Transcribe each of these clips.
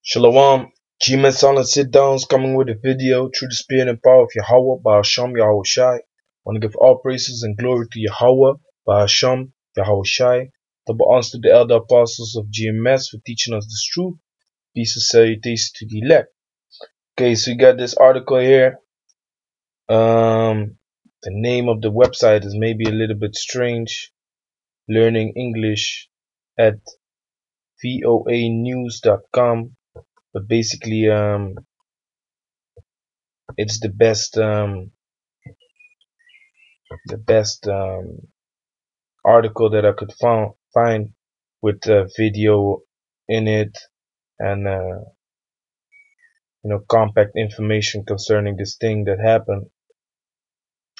Shalom, G-Men Silent Sit Downs coming with a video through the spirit and power of Yahweh by Hashem Yahweh Shai. I want to give all praises and glory to Yahweh by Hashem Yahweh Shai. Double honors to the elder apostles of GMS for teaching us this truth. Peace and salutations to the elect. Okay, so you got this article here. The name of the website is maybe a little bit strange. Learning English at voanews.com. But basically, it's the best article that I could find with video in it and compact information concerning this thing that happened.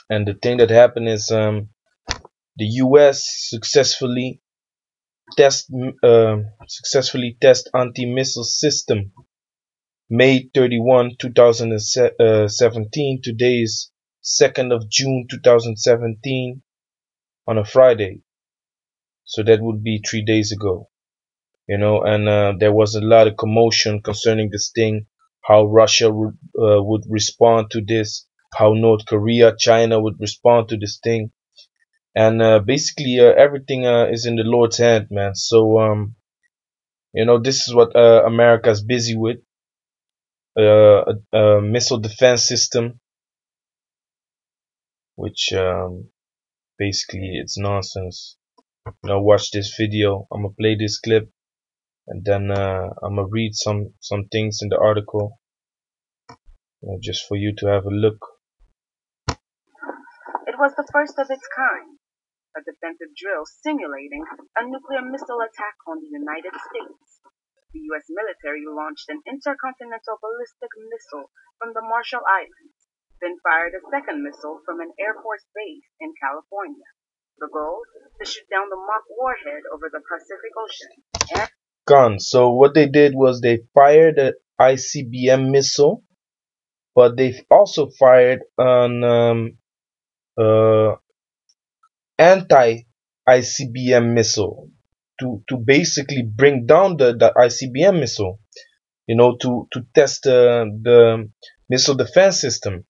And the thing that happened is the U.S. successfully test anti-missile system May 31, 2017. Today is 2nd of June 2017 on a Friday. So that would be 3 days ago. And there was a lot of commotion concerning this thing, how Russia would respond to this, how North Korea, China would respond to this thing. And basically everything is in the Lord's hand, man. So this is what America's busy with. A missile defense system, which basically it's nonsense. Watch this video. I'm gonna play this clip, and then I'm gonna read some things in the article, just for you to have a look. It was the first of its kind, a defensive drill simulating a nuclear missile attack on the United States. The U.S. military launched an intercontinental ballistic missile from the Marshall Islands, then fired a second missile from an Air Force base in California. The goal? To shoot down the mock warhead over the Pacific Ocean. So what they did was they fired an ICBM missile, but they also fired an anti-ICBM missile to basically bring down the ICBM missile, to test the missile defense system.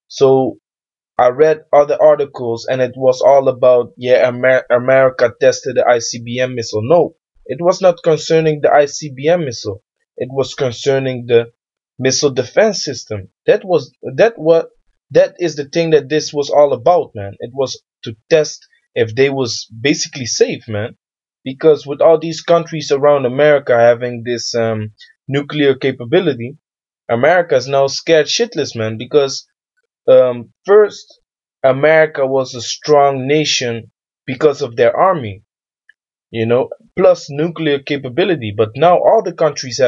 So I read other articles and it was all about, America tested the ICBM missile. No, it was not concerning the ICBM missile. It was concerning the missile defense system. That is the thing that this was all about, man. It was to test if they was basically safe, man. Because with all these countries around America having this nuclear capability, America is now scared shitless, man. Because first, America was a strong nation because of their army, plus nuclear capability. But now all the countries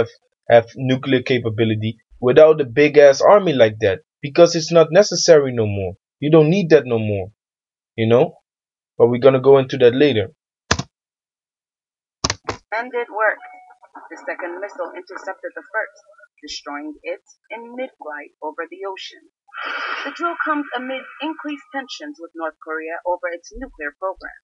have nuclear capability without a big ass army like that, because it's not necessary no more. You don't need that no more, But we're gonna go into that later. And it worked. The second missile intercepted the first, destroying it in mid-flight over the ocean. The drill comes amid increased tensions with North Korea over its nuclear program.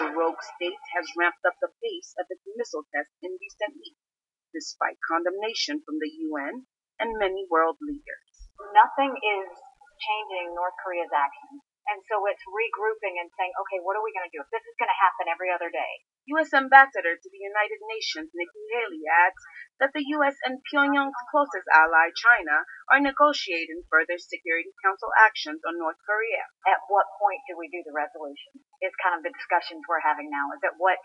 The rogue state has ramped up the pace of its missile tests in recent weeks, despite condemnation from the UN and many world leaders. Nothing is changing North Korea's actions. And so it's regrouping and saying, okay, what are we going to do? If this is going to happen every other day. U.S. Ambassador to the United Nations Nikki Haley adds that the U.S. and Pyongyang's closest ally, China, are negotiating further Security Council actions on North Korea. At what point do we do the resolution? Is kind of the discussions we're having now. Is at what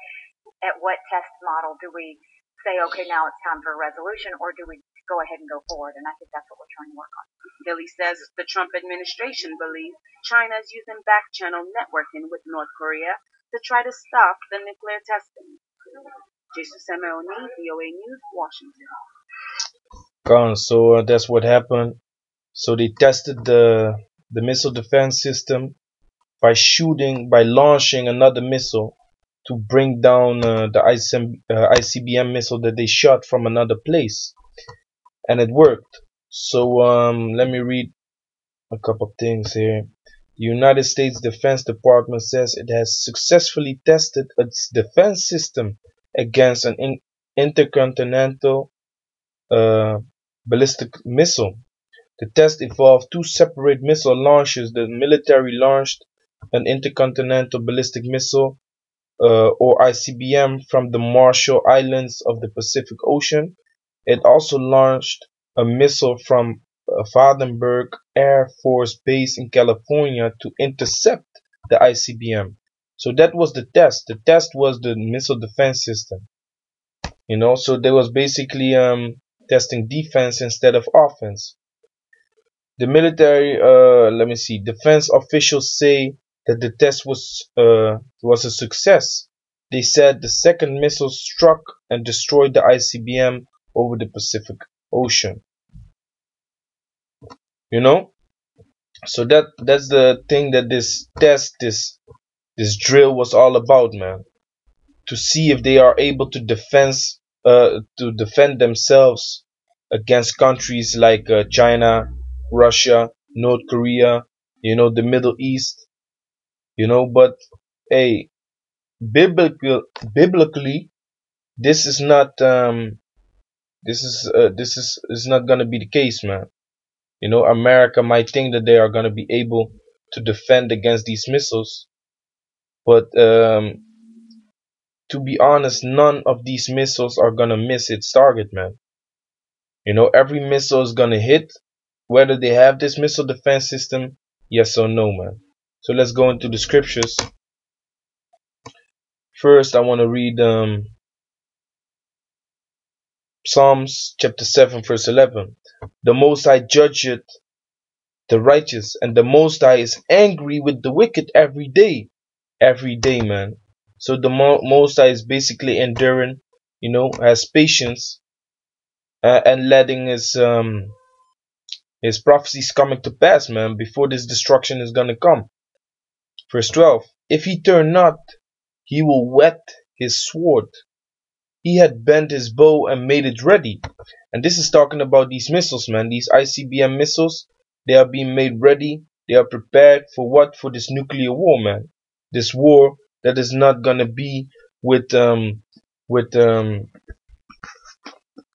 test model do we say, okay, now it's time for a resolution, or do we go ahead and go forward? And I think that's what we're trying to work on. Haley says the Trump administration believes China is using back-channel networking with North Korea to try to stop the nuclear testing. Jesus Simeoni, VOA News, Washington. So that's what happened. So they tested the missile defense system by launching another missile to bring down the ICBM missile that they shot from another place, and it worked. So let me read a couple things here. The United States Defense Department says it has successfully tested its defense system against an intercontinental uh, ballistic missile. The test involved two separate missile launches. The military launched an intercontinental ballistic missile, or ICBM, from the Marshall Islands of the Pacific Ocean. It also launched a missile from Vandenberg Air Force Base in California to intercept the ICBM. So that was the test. The test was the missile defense system. So they was basically testing defense instead of offense. The military, let me see, defense officials say that the test was a success. They said the second missile struck and destroyed the ICBM over the Pacific Ocean. So that's the thing that this test, this drill was all about, man. To see if they are able to defend themselves against countries like China, Russia, North Korea, the Middle East, but hey, biblically, this is not this is not gonna be the case, man. America might think that they are gonna be able to defend against these missiles, but to be honest, none of these missiles are gonna miss its target, man. Every missile is gonna hit, whether they have this missile defense system, yes or no, man. So let's go into the scriptures. First, I want to read Psalms chapter 7, verse 11. The Most High judgeth the righteous, and the Most High is angry with the wicked every day. Every day, man. So the Most High is basically enduring, has patience, and letting his prophecies coming to pass, man, before this destruction is gonna come. Verse 12. If he turn not, he will whet his sword. He had bent his bow and made it ready. And this is talking about these missiles, man. These ICBM missiles, they are being made ready. They are prepared for what? For this nuclear war, man. This war that is not gonna be with a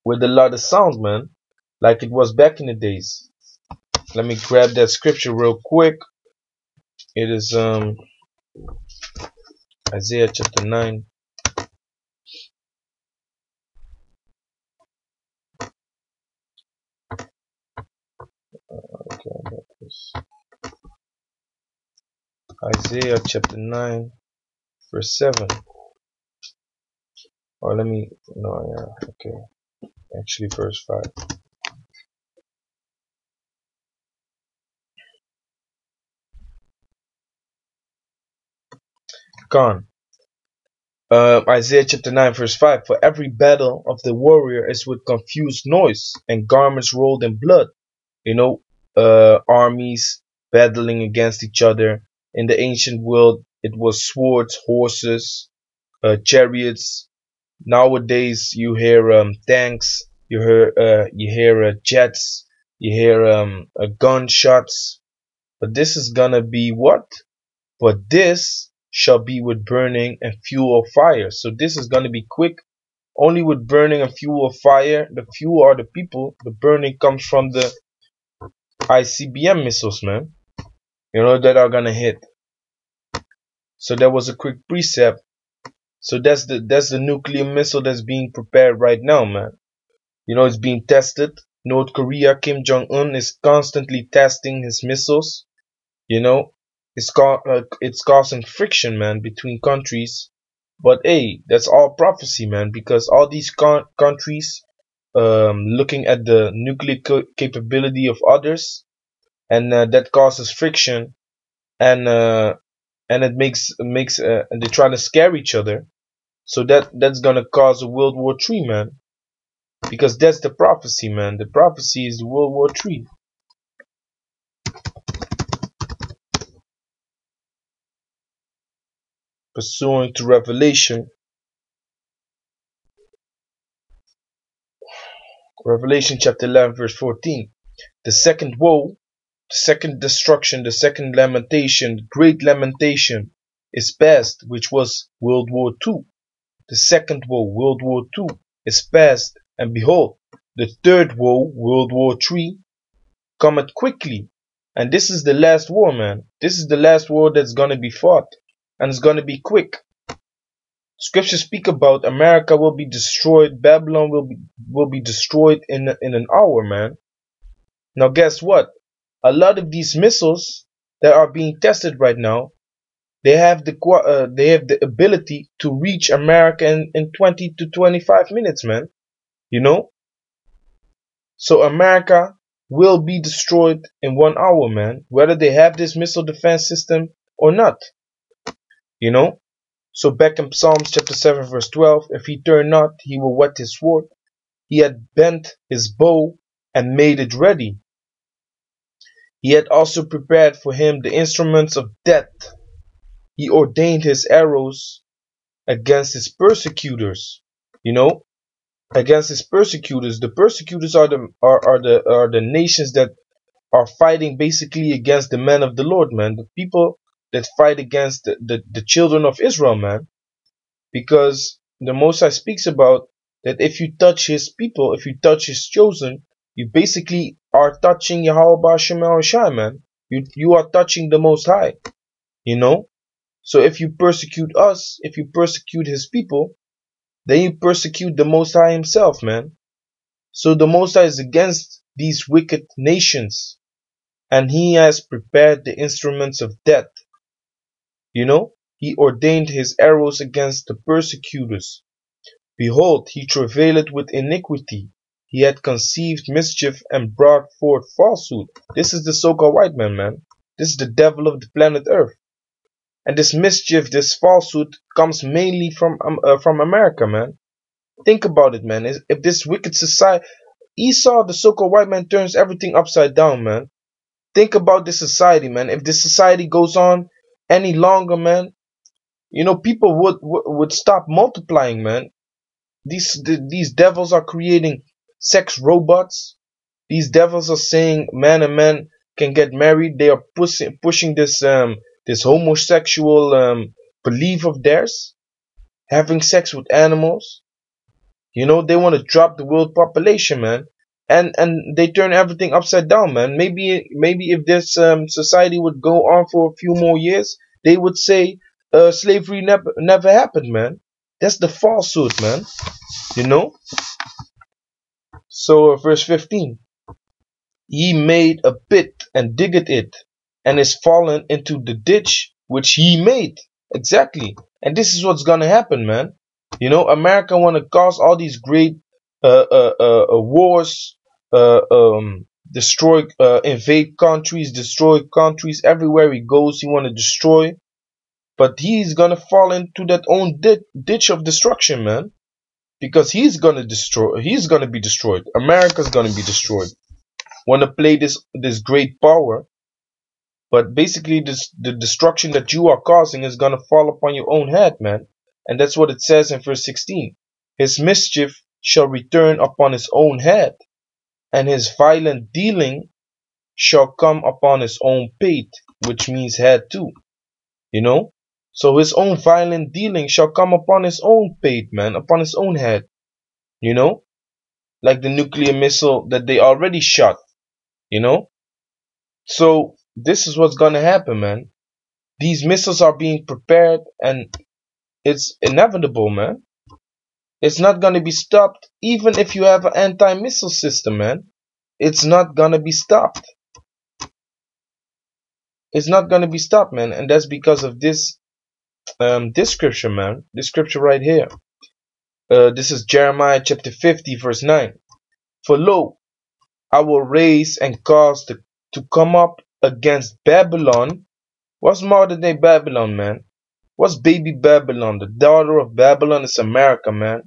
lot of sound, man, like it was back in the days. Let me grab that scripture real quick. It is Isaiah chapter 9. Okay, I got this. Isaiah chapter 9, verse 7. Or okay. Actually, verse 5. Gone. Isaiah chapter 9, verse 5. For every battle of the warrior is with confused noise and garments rolled in blood. Armies battling against each other. In the ancient world, it was swords, horses, chariots. Nowadays, you hear tanks, you hear jets, you hear gunshots. But this is gonna be what? But this shall be with burning and fuel of fire. So this is gonna be quick, only with burning and fuel of fire. The fuel are the people. The burning comes from the ICBM missiles, man. That are gonna hit. So that was a quick precept. So that's the nuclear missile that's being prepared right now, man. It's being tested. North Korea, Kim Jong-un is constantly testing his missiles. It's causing friction, man, between countries. But hey, that's all prophecy, man, because all these countries looking at the nuclear capability of others, and that causes friction, and it makes and they try to scare each other. So that's gonna cause a World War III, man, because that's the prophecy, man. The prophecy is the World War III. Pursuing to Revelation chapter 11, verse 14. The second woe, the second destruction, the second lamentation, great lamentation is past, which was World War II. The second woe, World War II, is past, and behold, the third woe, World War III, cometh quickly. And this is the last war, man. This is the last war that's gonna be fought. And it's gonna be quick. Scriptures speak about America will be destroyed, Babylon will be destroyed in an hour, man. Now guess what? A lot of these missiles that are being tested right now, they have the ability to reach America in 20 to 25 minutes, man. You know? So America will be destroyed in 1 hour, man, whether they have this missile defense system or not. You know? So back in Psalms chapter 7 verse 12, if he turn not, he will whet his sword. He had bent his bow and made it ready. He had also prepared for him the instruments of death. He ordained his arrows against his persecutors. You know, against his persecutors. The persecutors are the nations that are fighting basically against the men of the Lord, man. The people that fight against the children of Israel, man. Because the Most High speaks about that if you touch his people, if you touch his chosen, you basically are touching Yahweh Shema Shai, man. You are touching the Most High, you know. So if you persecute us, if you persecute his people, then you persecute the Most High himself, man. So the Most High is against these wicked nations, and he has prepared the instruments of death. You know, he ordained his arrows against the persecutors. Behold, he travailed with iniquity. He had conceived mischief and brought forth falsehood. This is the so-called white man, man. This is the devil of the planet Earth. And this mischief, this falsehood, comes mainly from America, man. Think about it, man. If this wicked society, Esau, the so-called white man, turns everything upside down, man. Think about this society, man. If this society goes on any longer, man, you know, people would stop multiplying, man. These devils are creating sex robots. These devils are saying man and man can get married. They are pushing this homosexual belief of theirs, having sex with animals. You know, they want to drop the world population, man, and they turn everything upside down, man. Maybe if this society would go on for a few more years, they would say slavery never happened, man. That's the falsehood, man. You know. So verse 15. Ye made a pit and digged it, and is fallen into the ditch which ye made. Exactly. And this is what's gonna happen, man. You know, America wanna cause all these great wars, destroy, invade countries, destroy countries. Everywhere he goes, he wanna destroy. But he's gonna fall into that own ditch of destruction, man. Because he's gonna be destroyed. America's gonna be destroyed. Want to play this great power, but basically the destruction that you are causing is gonna fall upon your own head, man. And that's what it says in verse 16. His mischief shall return upon his own head, and his violent dealing shall come upon his own pate, which means head too. You know? So his own violent dealing shall come upon his own pate, man, upon his own head. You know? Like the nuclear missile that they already shot. You know? So this is what's gonna happen, man. These missiles are being prepared and it's inevitable, man. It's not gonna be stopped even if you have an anti-missile system, man. It's not gonna be stopped. It's not gonna be stopped, man. And that's because of this scripture, man. This scripture right here. This is Jeremiah chapter 50 verse 9. For lo, I will raise and cause to come up against Babylon. What's modern day Babylon, man? What's baby Babylon? The daughter of Babylon is America, man.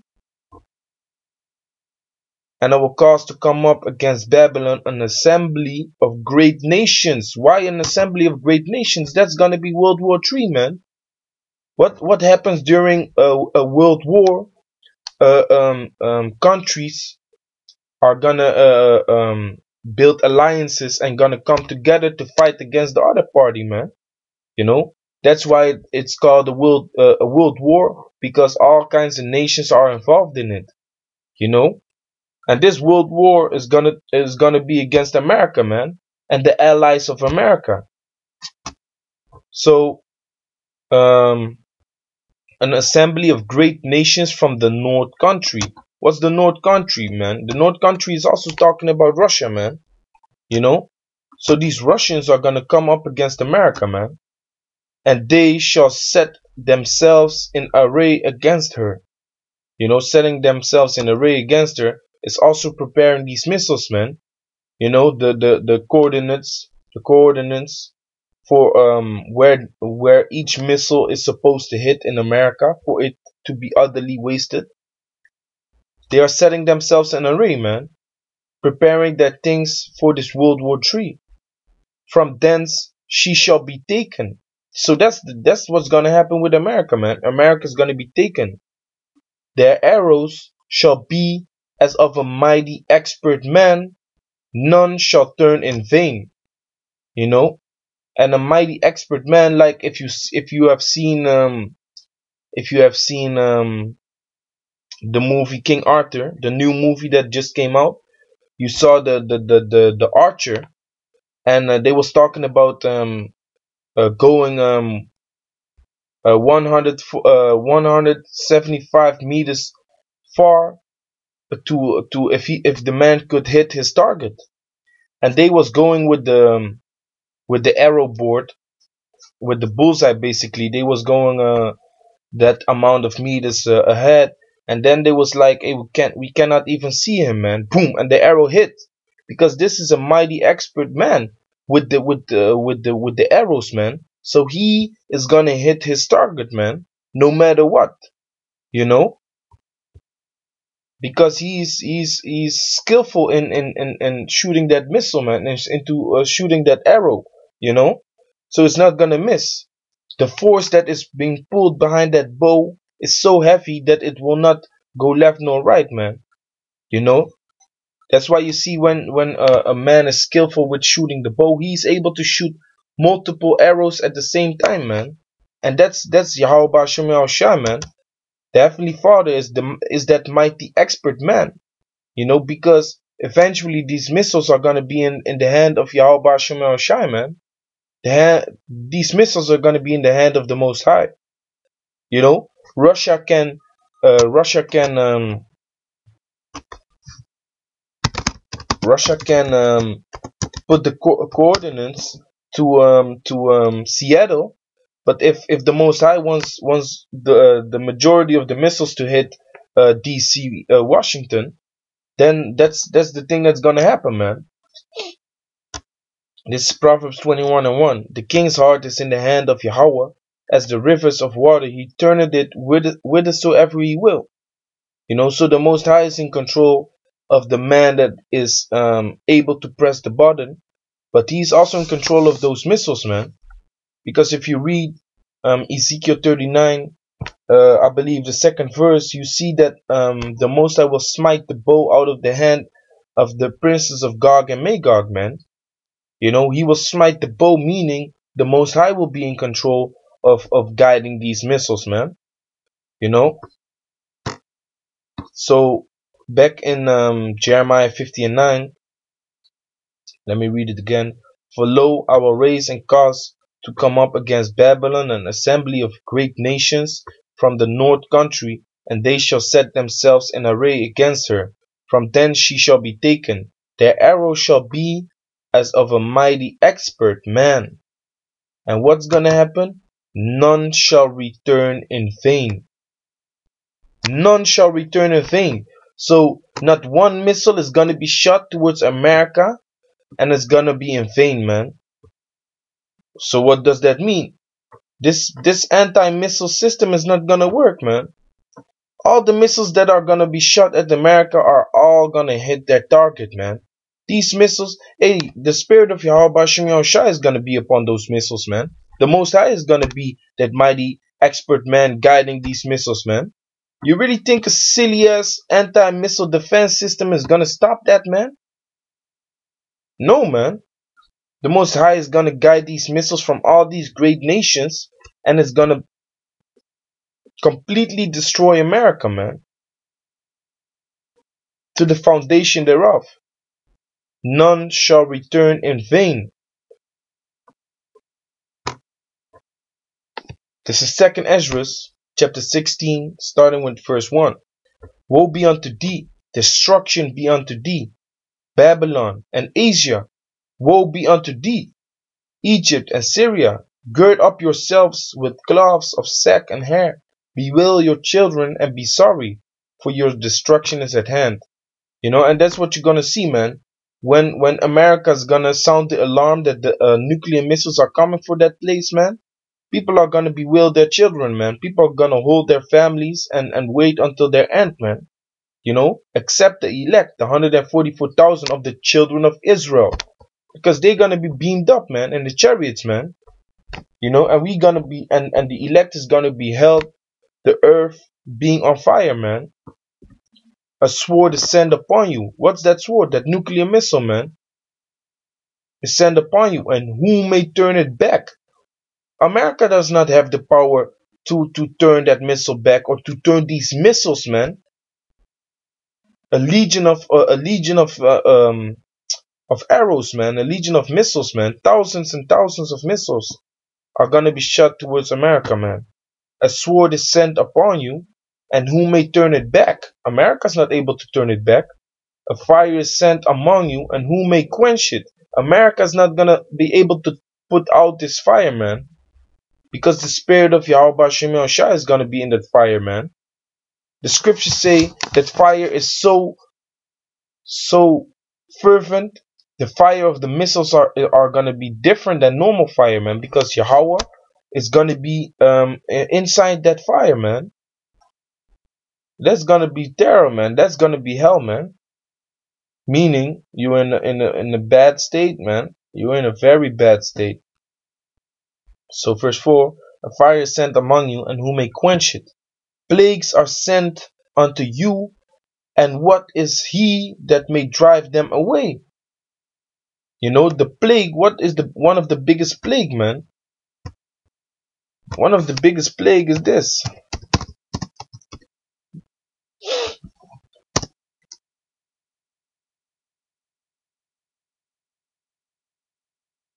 And I will cause to come up against Babylon an assembly of great nations. Why an assembly of great nations? That's gonna be World War III, man. What happens during a world war? Countries are gonna build alliances and gonna come together to fight against the other party, man. You know, that's why it's called a world war, because all kinds of nations are involved in it. You know, And this world war is gonna be against America, man, and the allies of America. So, um, an assembly of great nations from the North Country. What's the North Country, man? The North Country is also talking about Russia, man. You know? So these Russians are gonna come up against America, man. And they shall set themselves in array against her. Setting themselves in array against her is also preparing these missiles, man. The coordinates for where each missile is supposed to hit in America for it to be utterly wasted. They are setting themselves in array, man, preparing their things for this World War III. From thence she shall be taken. So that's what's gonna happen with America, man. America's gonna be taken. Their arrows shall be as of a mighty expert man, none shall turn in vain. You know, and a mighty expert man, like if you have seen the movie King Arthur, the new movie that just came out. You saw the archer, and they was talking about going 175 meters far to if the man could hit his target, and they was going with the arrow board with the bullseye. Basically, they was going that amount of meters ahead, and then they was like, hey, we cannot even see him, man. Boom, and the arrow hit, because this is a mighty expert man with the arrows, man. So he is gonna hit his target, man, no matter what, you know because he's skillful in shooting that missile, man, and into shooting that arrow, so it's not gonna miss. The force that is being pulled behind that bow is so heavy that it will not go left nor right, man. You know, that's why you see when a man is skillful with shooting the bow, he's able to shoot multiple arrows at the same time, man. And that's Yahweh Shem Shah, man. The Heavenly Father is that mighty expert man, because eventually these missiles are gonna be in the hand of Yahweh Shem Shah, man. These missiles are gonna be in the hand of the Most High. You know, Russia can uh, Russia can um, Russia can put the coordinates to Seattle, but if the Most High wants the majority of the missiles to hit D.C. Washington, then that's the thing that's gonna happen, man. This is Proverbs 21:1. The king's heart is in the hand of Yahweh, as the rivers of water. He turneth it whithersoever he will. So the Most High is in control of the man that is able to press the button, but he's also in control of those missiles, man. Because if you read Ezekiel 39, I believe the second verse, you see that the Most High will smite the bow out of the hand of the princes of Gog and Magog, man. He will smite the bow, meaning the Most High will be in control of guiding these missiles, man. You know. So back in Jeremiah 50:9, let me read it again. For lo, I will raise and cause to come up against Babylon an assembly of great nations from the north country, and they shall set themselves in array against her. From thence she shall be taken. Their arrow shall be as of a mighty expert man. And what's gonna happen? None shall return in vain. None shall return in vain. So not one missile is gonna be shot towards America, and it's gonna be in vain, man. So what does that mean? This anti-missile system is not gonna work, man. All the missiles that are gonna be shot at America are all gonna hit their target, man. These missiles, hey, the spirit of Yahweh Shem Yahushua is gonna be upon those missiles, man. The Most High is gonna be that mighty expert man guiding these missiles, man. You really think a silly ass anti-missile defense system is gonna stop that, man? No, man. The Most High is gonna guide these missiles from all these great nations, and it's gonna completely destroy America, man. to the foundation thereof. None shall return in vain. This is 2nd Ezra, chapter 16, starting with verse 1. Woe be unto thee, destruction be unto thee, Babylon and Asia. Woe be unto thee, Egypt and Syria. Gird up yourselves with cloths of sack and hair. Bewail your children and be sorry, for your destruction is at hand. And that's what you're gonna see, man. When America's gonna sound the alarm that the nuclear missiles are coming for that place, man, people are gonna bewail their children, man. People are gonna hold their families and wait until their end, man. Except the elect, the 144,000 of the children of Israel, because they're gonna be beamed up, man, in the chariots, man. And we gonna be, and the elect is gonna be held, the earth being on fire, man. A sword is sent upon you. What's that sword? That nuclear missile, man. Is sent upon you, and who may turn it back? America does not have the power to turn that missile back, or to turn these missiles, man. A legion of arrows, man. A legion of missiles, man. Thousands and thousands of missiles are gonna be shot towards America, man. A sword is sent upon you, and who may turn it back? America's not able to turn it back. A fire is sent among you, and who may quench it? America's not gonna be able to put out this fire, man, because the spirit of Yahweh Shemel Shai is gonna be in that fire, man. The scriptures say that fire is so fervent. The fire of the missiles are gonna be different than normal fire, man, because Yahweh is gonna be inside that fire, man. That's gonna be terror, man. That's gonna be hell, man. Meaning you're in a bad state, man. You're in a very bad state. So verse 4, a fire is sent among you, and who may quench it? Plagues are sent unto you, and what is he that may drive them away? The plague, what is one of the biggest plague, man? One of the biggest plague is this.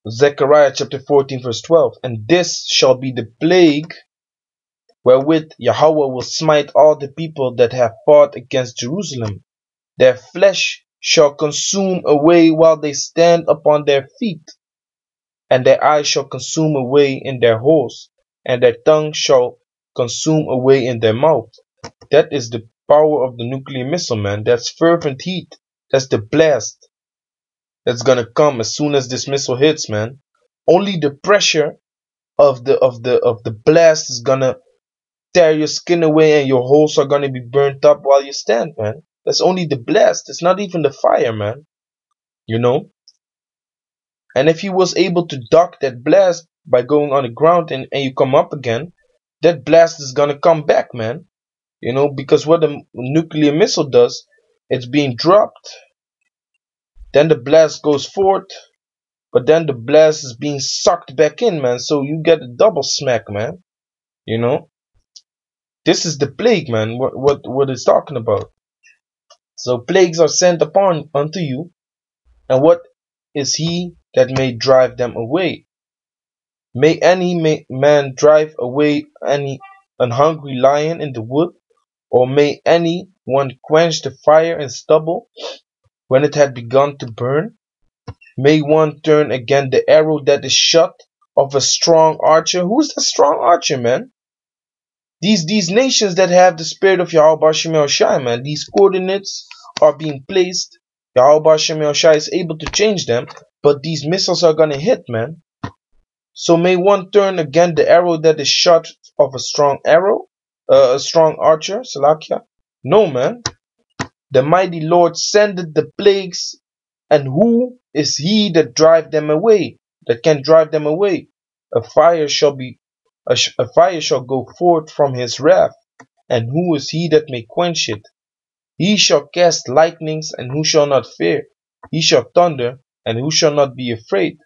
Zechariah chapter 14 verse 12. And this shall be the plague wherewith Yahweh will smite all the people that have fought against Jerusalem. Their flesh shall consume away while they stand upon their feet, and their eyes shall consume away in their holes, and their tongue shall consume away in their mouth. That is the power of the nuclear missile, man. That's fervent heat. That's the blast that's gonna come as soon as this missile hits, man. Only the pressure of the blast is gonna tear your skin away, and your holes are gonna be burnt up while you stand, man. That's only the blast. It's not even the fire, man. And if he was able to duck that blast by going on the ground, and you come up again, that blast is gonna come back, man. Because what the nuclear missile does, it's being dropped, then the blast goes forth, but then the blast is being sucked back in, man. So you get a double smack, man. This is the plague, man. What it's talking about. So plagues are sent upon unto you, and what is he that may drive them away? May any man drive away an hungry lion in the wood, or may any one quench the fire in stubble when it had begun to burn? May one turn again the arrow that is shot of a strong archer? Who's the strong archer, man? These nations that have the spirit of Yahweh Shemel Shai, man, these coordinates are being placed. Yahweh Shemel Shai is able to change them, but these missiles are gonna hit, man. So may one turn again the arrow that is shot of a strong archer, Salakia? No, man. The mighty Lord sendeth the plagues, and who is he that drive them away? That can drive them away? A fire shall go forth from his wrath, and who is he that may quench it? He shall cast lightnings, and who shall not fear? He shall thunder, and who shall not be afraid?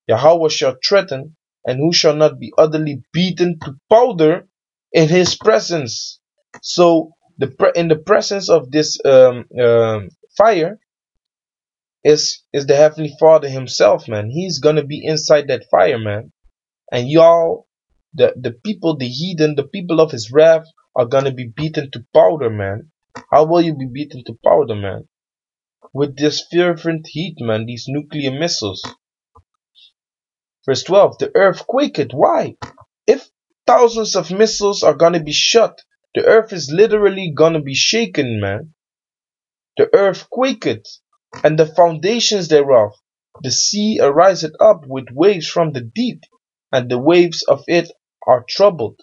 Yahweh shall threaten, and who shall not be utterly beaten to powder in his presence? So in the presence of this fire is the Heavenly Father himself, man. He's gonna be inside that fire, man. And y'all, the people, the heathen, the people of his wrath are gonna be beaten to powder, man. How will you be beaten to powder, man? With this fervent heat, man, these nuclear missiles. Verse 12, the earth quaked. Why? If thousands of missiles are gonna be shot, the earth is literally gonna be shaken, man. The earth quaked, and the foundations thereof. The sea ariseth up with waves from the deep, and the waves of it are troubled,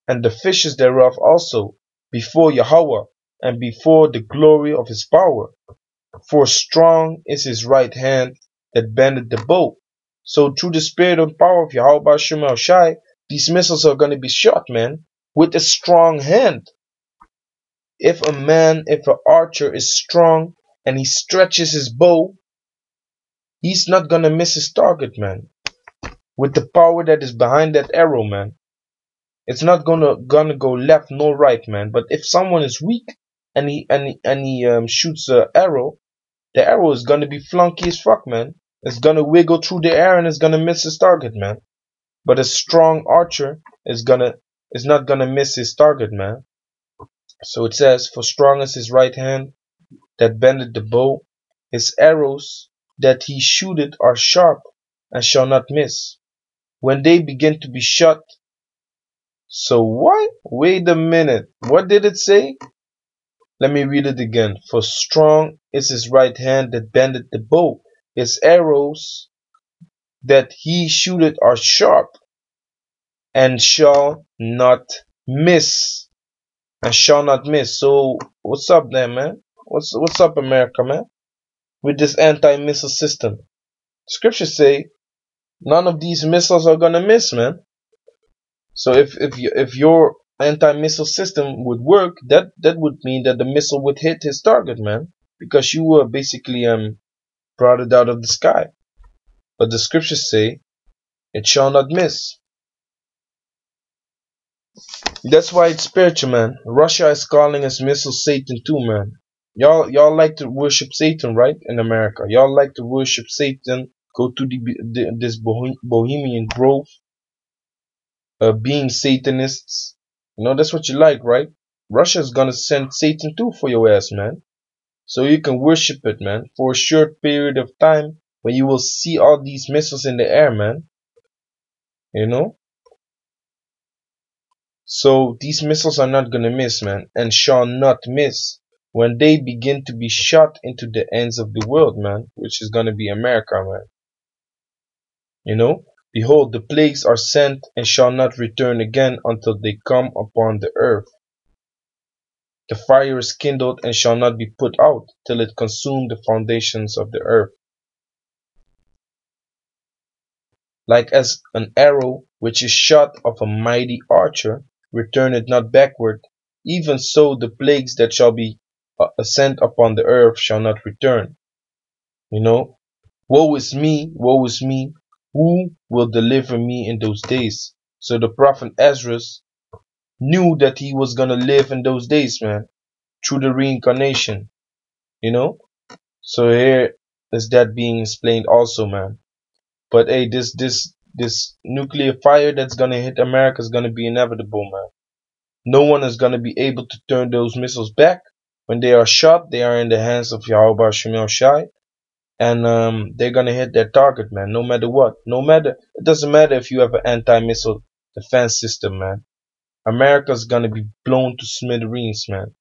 and the fishes thereof also, before Yahweh, and before the glory of his power. For strong is his right hand that bendeth the bow. So through the spirit and power of Yahweh Shem Shai, these missiles are going to be shot, man, with a strong hand. If an archer is strong and he stretches his bow, he's not going to miss his target, man. With the power that is behind that arrow, man. It's not gonna go left nor right, man. But if someone is weak and he shoots an arrow, the arrow is gonna be flunky as fuck, man. It's gonna wiggle through the air and it's gonna miss his target, man. But a strong archer is not gonna miss his target, man. So it says, for strong is his right hand that bendeth the bow, his arrows that he shooteth are sharp and shall not miss. When they begin to be shot. So what? Wait a minute. What did it say? Let me read it again. For strong is his right hand that bendeth the bow. His arrows that he shooteth are sharp and shall not miss. And shall not miss. So what's up there, man? What's up, America, man? With this anti-missile system. Scriptures say none of these missiles are gonna miss, man. So if your anti-missile system would work, that would mean that the missile would hit his target, man, because you were basically brought it out of the sky. But the scriptures say it shall not miss. That's why it's spiritual, man. Russia is calling his missile Satan too, man. Y'all like to worship Satan, right? In America, y'all like to worship Satan. Go to this Bohemian Grove, being Satanists. You know, that's what you like, right? Russia's gonna send Satan too for your ass, man. So you can worship it, man, for a short period of time when you will see all these missiles in the air, man. You know? So these missiles are not gonna miss, man, and shall not miss when they begin to be shot into the ends of the world, man, which is gonna be America, man. You know? Behold, the plagues are sent and shall not return again until they come upon the earth. The fire is kindled and shall not be put out till it consume the foundations of the earth. Like as an arrow which is shot of a mighty archer returneth not backward, even so the plagues that shall be sent upon the earth shall not return. You know, woe is me, who will deliver me in those days? So the prophet Ezra knew that he was gonna live in those days, man, through the reincarnation. You know, so here is that being explained also, man. But hey, this nuclear fire that's gonna hit America is gonna be inevitable, man. No one is gonna be able to turn those missiles back. When they are shot, they are in the hands of Yahweh Shem Shai, and they're gonna hit their target, man. No matter what, it doesn't matter if you have an anti-missile defense system, man. America's gonna be blown to smithereens, man.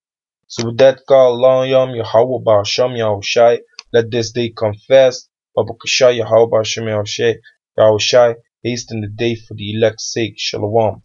So with that call, long yom Yahweh Ba'Shem Yahushai, let this day come fast. Babakashai Yahweh Ba'Shem Yahushai, hasten the day for the elect's sake. Shalom.